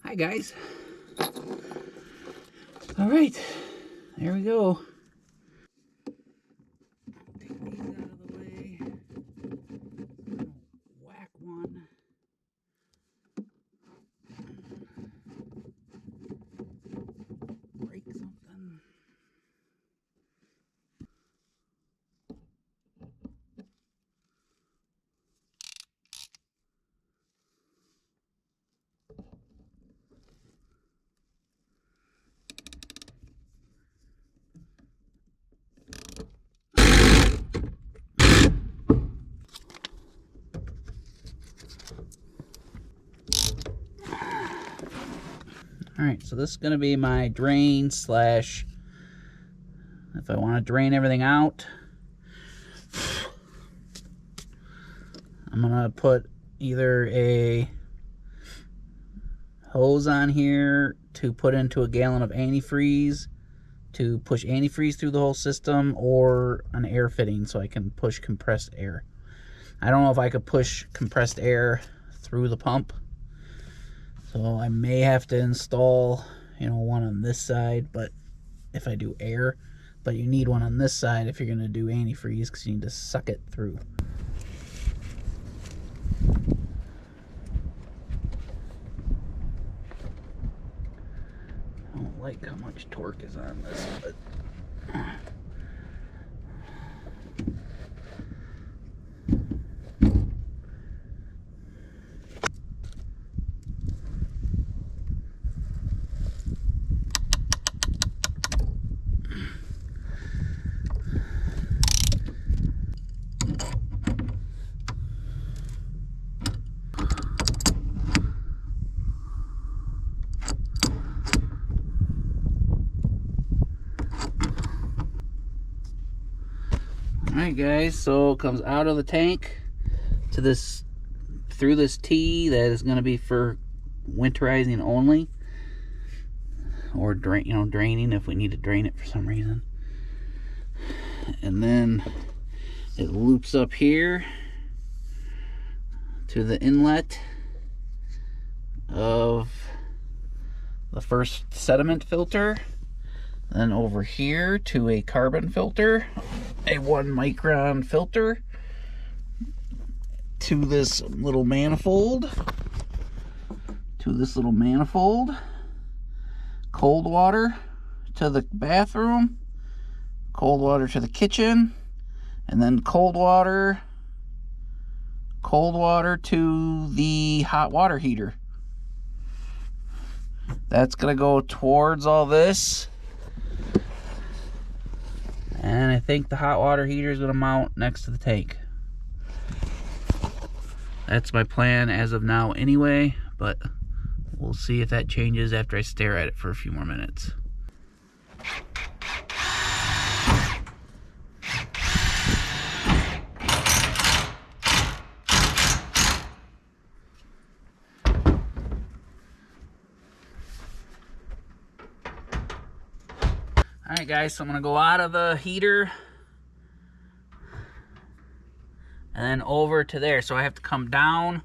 Hi guys. All right, there we go. Take these out of the way. Whack one. Break something. All right, so this is going to be my drain slash, if I want to drain everything out, I'm going to put either a hose on here to put into a gallon of antifreeze to push antifreeze through the whole system, or an air fitting so I can push compressed air. I don't know if I could push compressed air through the pump, so I may have to install, you know, one on this side, but if I do air, but you need one on this side if you're going to do antifreeze, because you need to suck it through. I don't like how much torque is on this, but alright guys, so it comes out of the tank to this, through this T that is going to be for winterizing only, or drain, you know, draining if we need to drain it for some reason. And then it loops up here to the inlet of the first sediment filter, then over here to a carbon filter, a 1 micron filter, to this little manifold, cold water to the bathroom, cold water to the kitchen, and then cold water to the hot water heater. That's gonna go towards all this. And I think the hot water heater is going to mount next to the tank. That's my plan as of now anyway, but we'll see if that changes after I stare at it for a few more minutes. Alright guys, so I'm going to go out of the heater and then over to there. So I have to come down.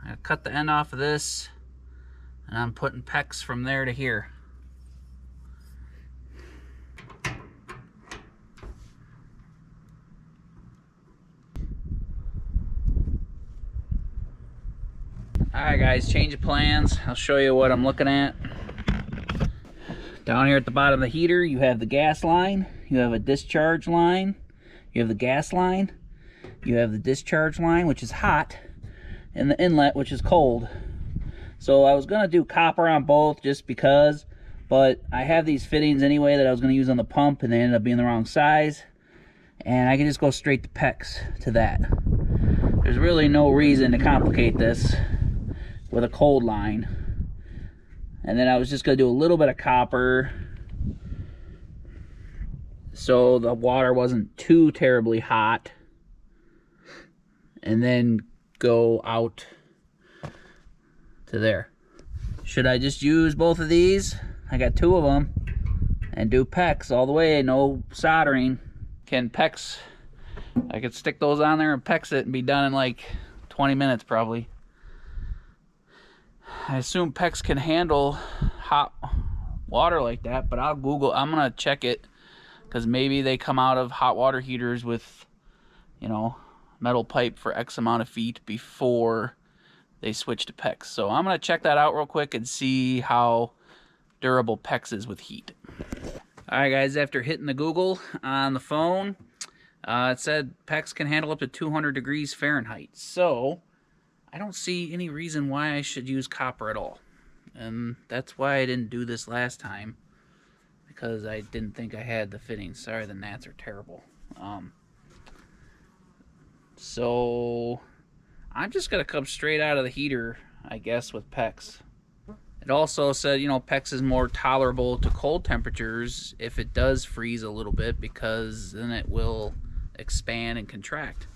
I cut the end off of this, and I'm putting PEX from there to here. Alright guys, change of plans. I'll show you what I'm looking at. Down here at the bottom of the heater, you have the gas line, you have a discharge line, you have the gas line, you have the discharge line, which is hot, and the inlet, which is cold. So I was going to do copper on both just because, but I have these fittings anyway that I was going to use on the pump, and they ended up being the wrong size, and I can just go straight to PEX to that. There's really no reason to complicate this with a cold line. And then I was just going to do a little bit of copper so the water wasn't too terribly hot, and then go out to there. Should I just use both of these? I got 2 of them, and do PEX all the way, no soldering. Can PEX, I could stick those on there and PEX it and be done in like 20 minutes probably. I assume PEX can handle hot water like that, but I'm gonna check it, because maybe they come out of hot water heaters with, you know, metal pipe for X amount of feet before they switch to PEX. So I'm gonna check that out real quick and see how durable PEX is with heat. All right, guys, after hitting the Google on the phone, it said PEX can handle up to 200 degrees Fahrenheit. So I don't see any reason why I should use copper at all. And that's why I didn't do this last time, because I didn't think I had the fittings. Sorry, the gnats are terrible. So I'm just going to come straight out of the heater, I guess, with PEX. It also said, you know, PEX is more tolerable to cold temperatures if it does freeze a little bit, because then it will expand and contract.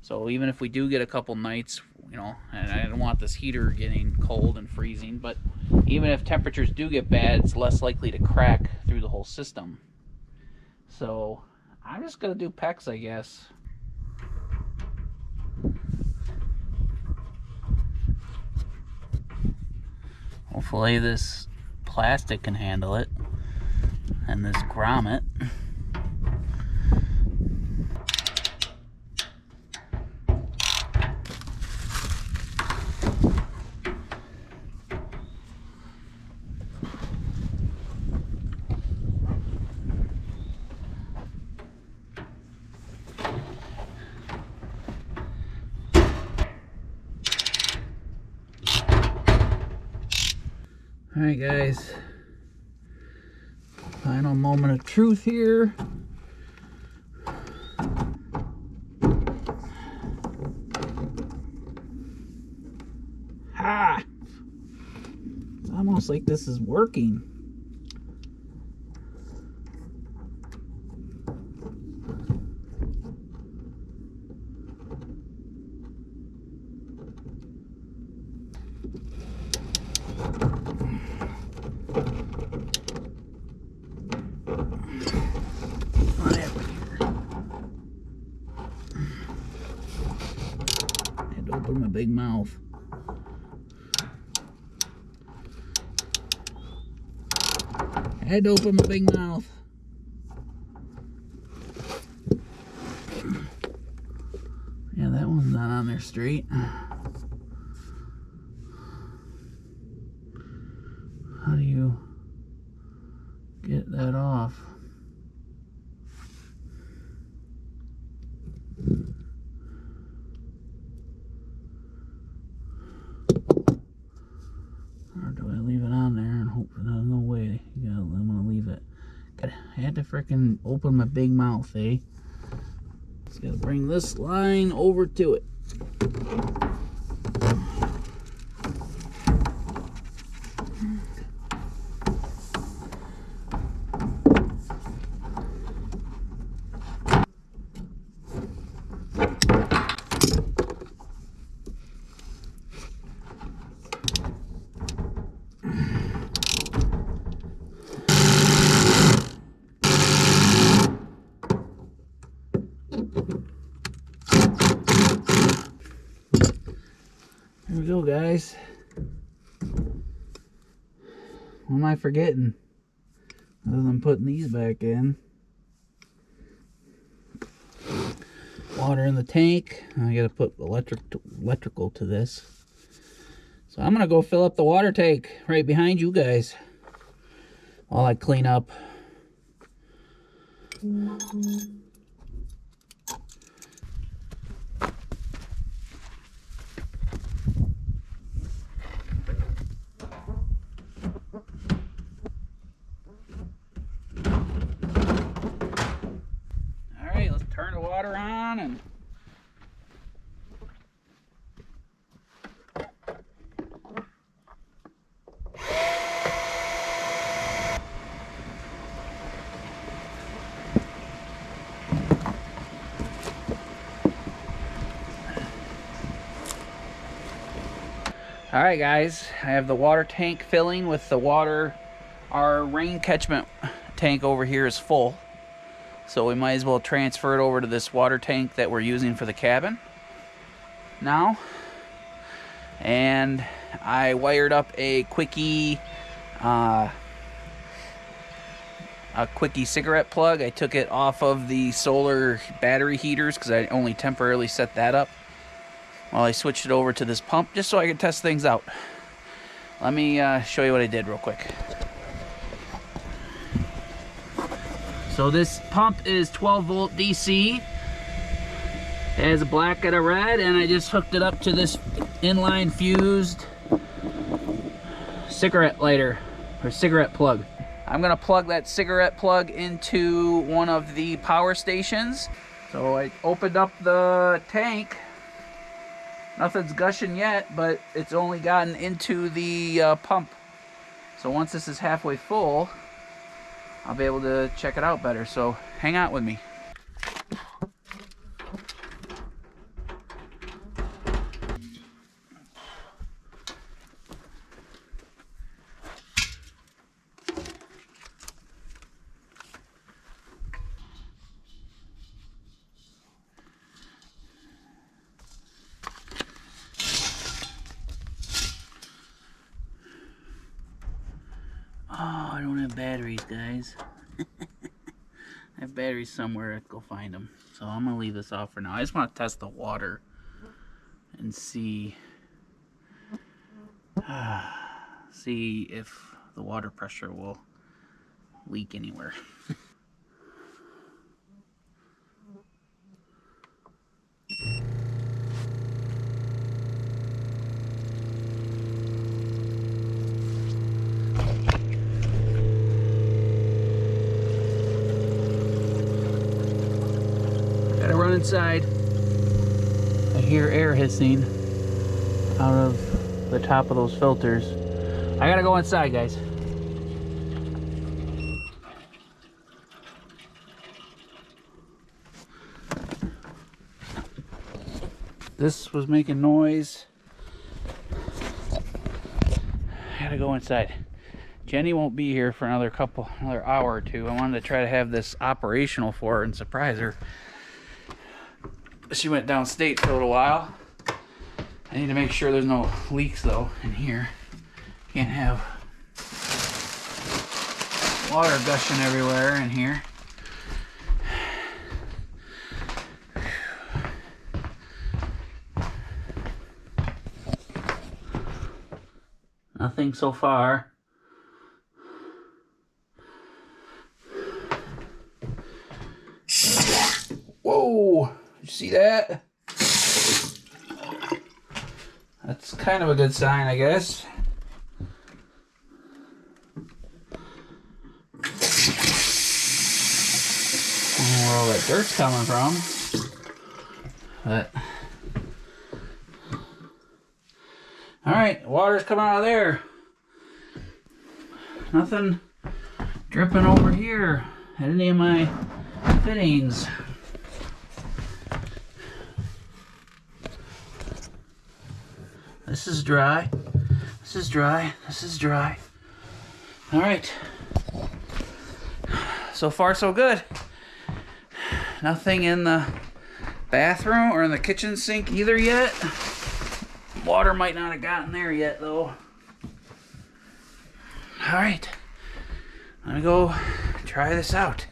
So even if we do get a couple nights, you know, and I don't want this heater getting cold and freezing, but even if temperatures do get bad, it's less likely to crack through the whole system. So I'm just going to do PEX, I guess. Hopefully this plastic can handle it, and this grommet. Alright, guys, final moment of truth here. Ha! It's almost like this is working. Open my big mouth. I had to open my big mouth. Yeah, that one's not on there straight. How do you get that off? Or do I leave it on there and hope for no way? I'm gonna leave it. I had to frickin' open my big mouth, eh? Just gotta bring this line over to it. There we go, guys. What am I forgetting? Other than putting these back in. Water in the tank. I gotta put electrical to this. So I'm gonna go fill up the water tank right behind you guys while I clean up. Alright, let's turn the water on and alright, guys, I have the water tank filling with the water. Our rain catchment tank over here is full, so we might as well transfer it over to this water tank that we're using for the cabin now. And I wired up a quickie cigarette plug. I took it off of the solar battery heaters because I only temporarily set that up while I switched it over to this pump just so I could test things out. Let me show you what I did real quick. So this pump is 12 volt DC. It has a black and a red, and I just hooked it up to this inline fused cigarette lighter or cigarette plug. I'm gonna plug that cigarette plug into one of the power stations. So I opened up the tank. Nothing's gushing yet, but it's only gotten into the pump. So once this is halfway full, I'll be able to check it out better. So hang out with me. Oh, I don't have batteries, guys. I have batteries somewhere. I go find them. So I'm gonna leave this off for now. I just want to test the water and see if the water pressure will leak anywhere. Gotta run inside. I hear air hissing out of the top of those filters. I gotta go inside, guys. This was making noise. I gotta go inside. Jenny won't be here for another hour or two. I wanted to try to have this operational for her and surprise her. She went downstate for a little while. I need to make sure there's no leaks though in here. Can't have water gushing everywhere in here. Nothing so far. Whoa! Did you see that? That's kind of a good sign, I guess. I don't know where all that dirt's coming from. But alright, water's coming out of there. Nothing dripping over here at any of my fittings. This is dry. This is dry. This is dry. Alright. So far so good. Nothing in the bathroom or in the kitchen sink either yet. Water might not have gotten there yet though. Alright. Let me go try this out.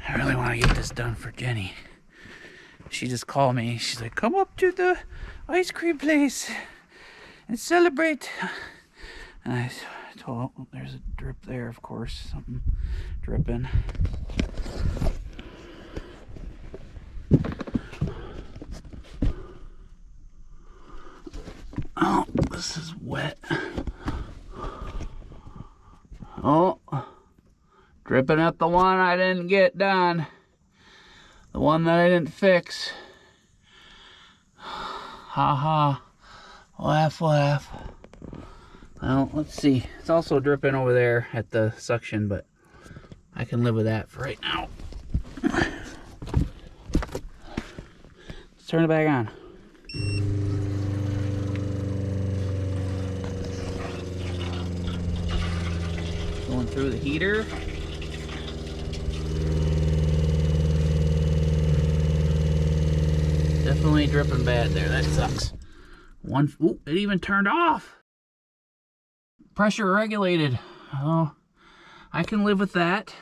I really want to get this done for Jenny. She just called me. She's like, come up to the ice cream place and celebrate. And I told her, there's a drip there, of course. Something dripping. Oh, this is wet. Oh, dripping at the one I didn't get done. The one that I didn't fix. Ha ha. Laugh, laugh. Well, let's see. It's also dripping over there at the suction, but I can live with that for right now. Let's turn it back on. Going through the heater. Definitely dripping bad there. That sucks. Ooh, it even turned off. Pressure regulated. Oh, I can live with that.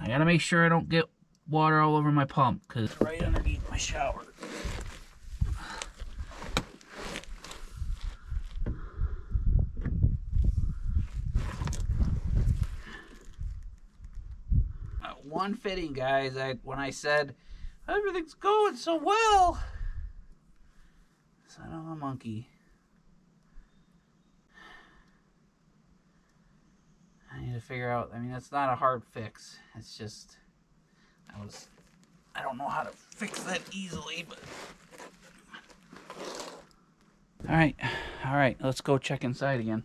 I gotta make sure I don't get water all over my pump, because it's right underneath my shower. One fitting, guys. When I said everything's going so well, son of a monkey. I need to figure out. I mean, that's not a hard fix. It's just I don't know how to fix that easily, but all right. Let's go check inside again.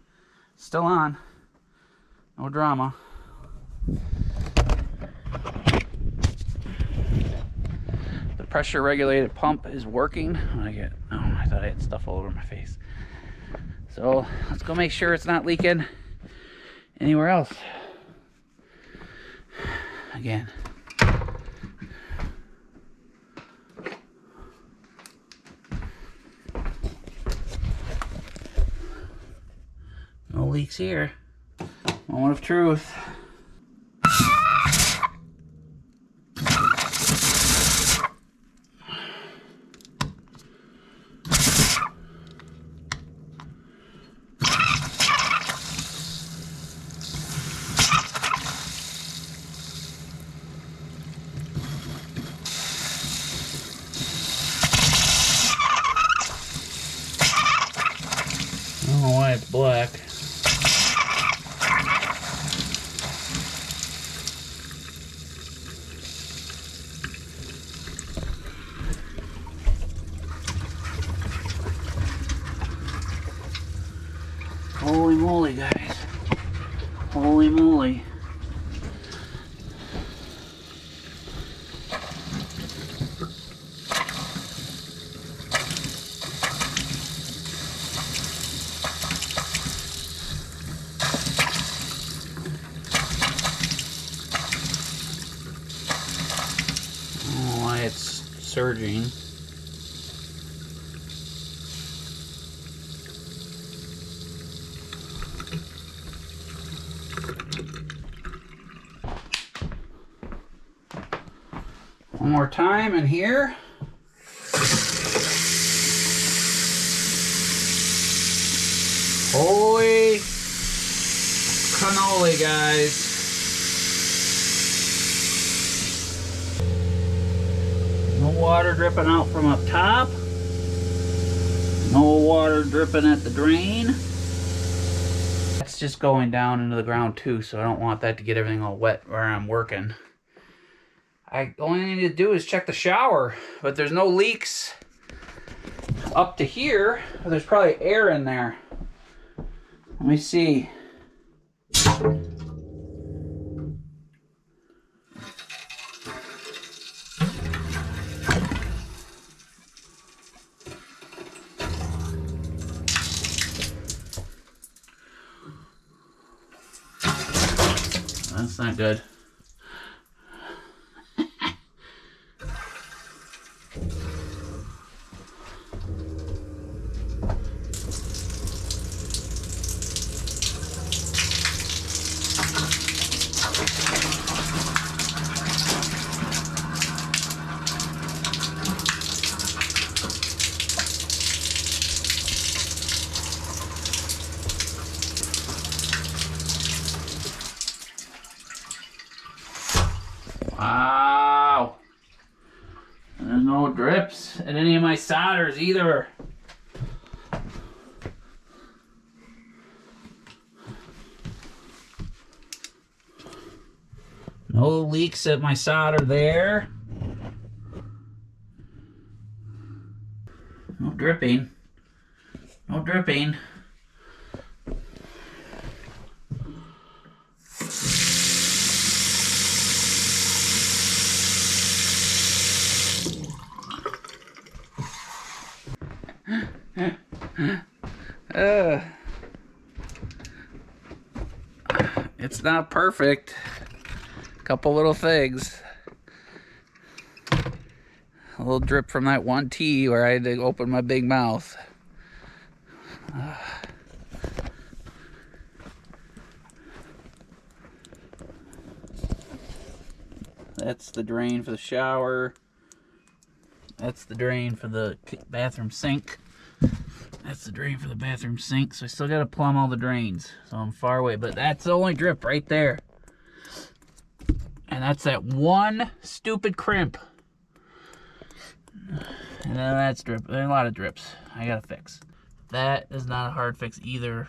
Still on. No drama. The pressure regulated pump is working. I thought I had stuff all over my face. So let's go make sure it's not leaking anywhere else. Again. No leaks here. Moment of truth. I don't know why it's black. Holy moly, guys. Holy moly. It's surging. One more time in here. Holy cannoli, guys. No water dripping out from up top. No water dripping at the drain. That's just going down into the ground too, so I don't want that to get everything all wet where I'm working. Only thing I need to do is check the shower, but there's no leaks up to here. There's probably air in there. Let me see. That's not good. Wow. There's no drips in any of my solders either. No leaks at my solder there. No dripping. No dripping. It's not perfect. Couple little things. A little drip from that one tee where I had to open my big mouth. That's the drain for the shower. That's the drain for the bathroom sink. That's the drain for the bathroom sink. So I still gotta plumb all the drains. So I'm far away, but that's the only drip right there. And that's that one stupid crimp. And then that's drip. There's a lot of drips I gotta fix. That is not a hard fix either,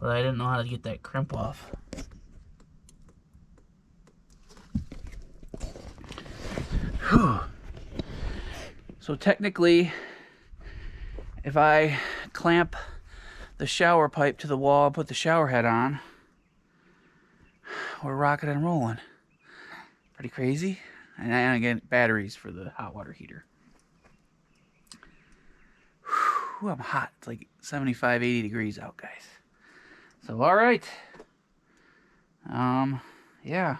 but I didn't know how to get that crimp off. Whew. So technically, if I clamp the shower pipe to the wall and put the shower head on, we're rocking and rolling. Pretty crazy. And I get batteries for the hot water heater. Whew, I'm hot. It's like 75, 80 degrees out, guys. So, all right. Yeah.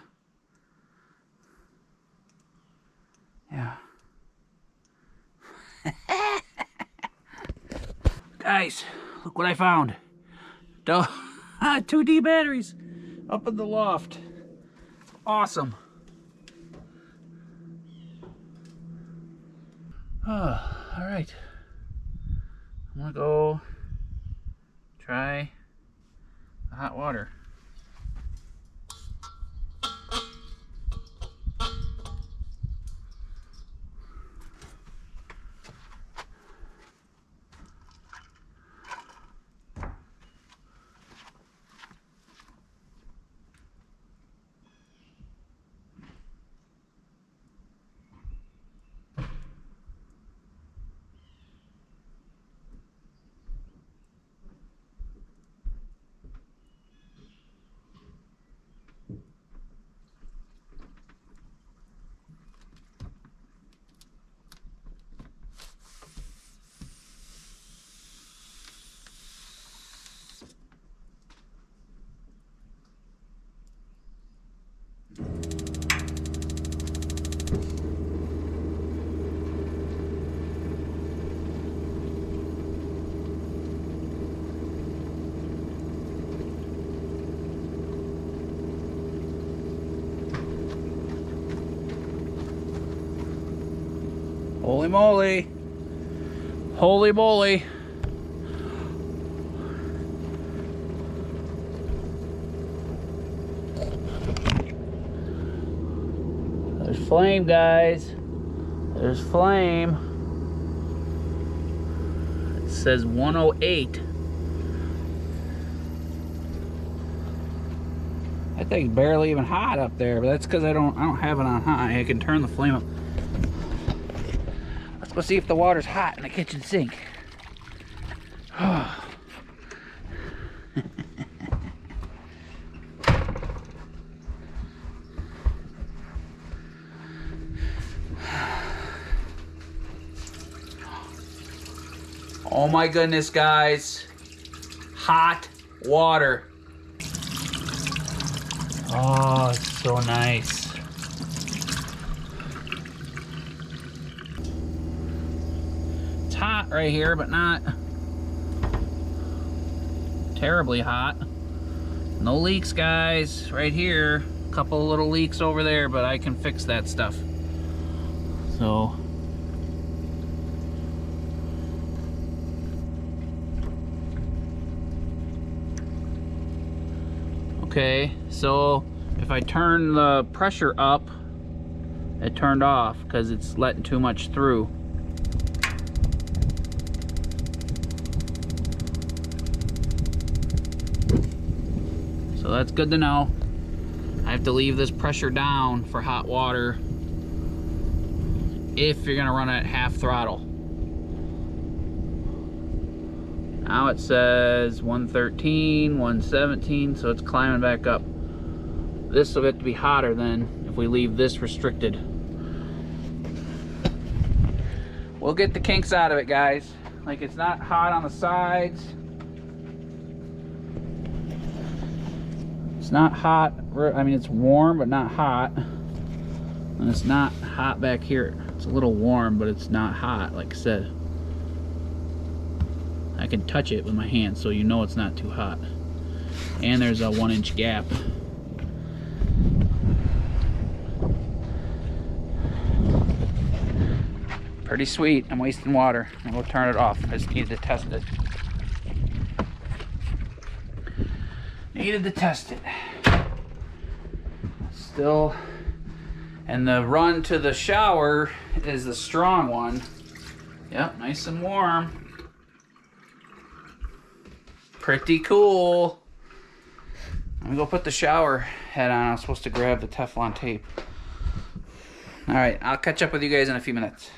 Yeah. Guys, look what I found. 2D batteries up in the loft. Awesome. Oh, all right. I'm gonna go try the hot water. Holy moly. Holy moly. There's flame, guys. There's flame. It says 108. That thing's barely even hot up there, but that's because I don't have it on high. I can turn the flame up. Let's go see if the water's hot in the kitchen sink. Oh my goodness, guys. Hot water. Oh, it's so nice. It's hot right here, but not terribly hot. No leaks, guys. Right here. A couple little leaks over there, but I can fix that stuff. So okay, so if I turn the pressure up, it turned off because it's letting too much through. So that's good to know. I have to leave this pressure down for hot water if you're gonna run it at half throttle. Now it says 113, 117, so it's climbing back up. This will get to be hotter then if we leave this restricted. We'll get the kinks out of it, guys. Like, it's not hot on the sides. It's not hot, I mean, it's warm, but not hot. And it's not hot back here. It's a little warm, but it's not hot, like I said. I can touch it with my hand, so you know it's not too hot. And there's a 1-inch gap. Pretty sweet. I'm wasting water. I'm gonna turn it off. I just needed to test it. Needed to test it. Still, and the run to the shower is the strong one. Yep, nice and warm. Pretty cool. Let me go put the shower head on. I was supposed to grab the Teflon tape. All right, I'll catch up with you guys in a few minutes.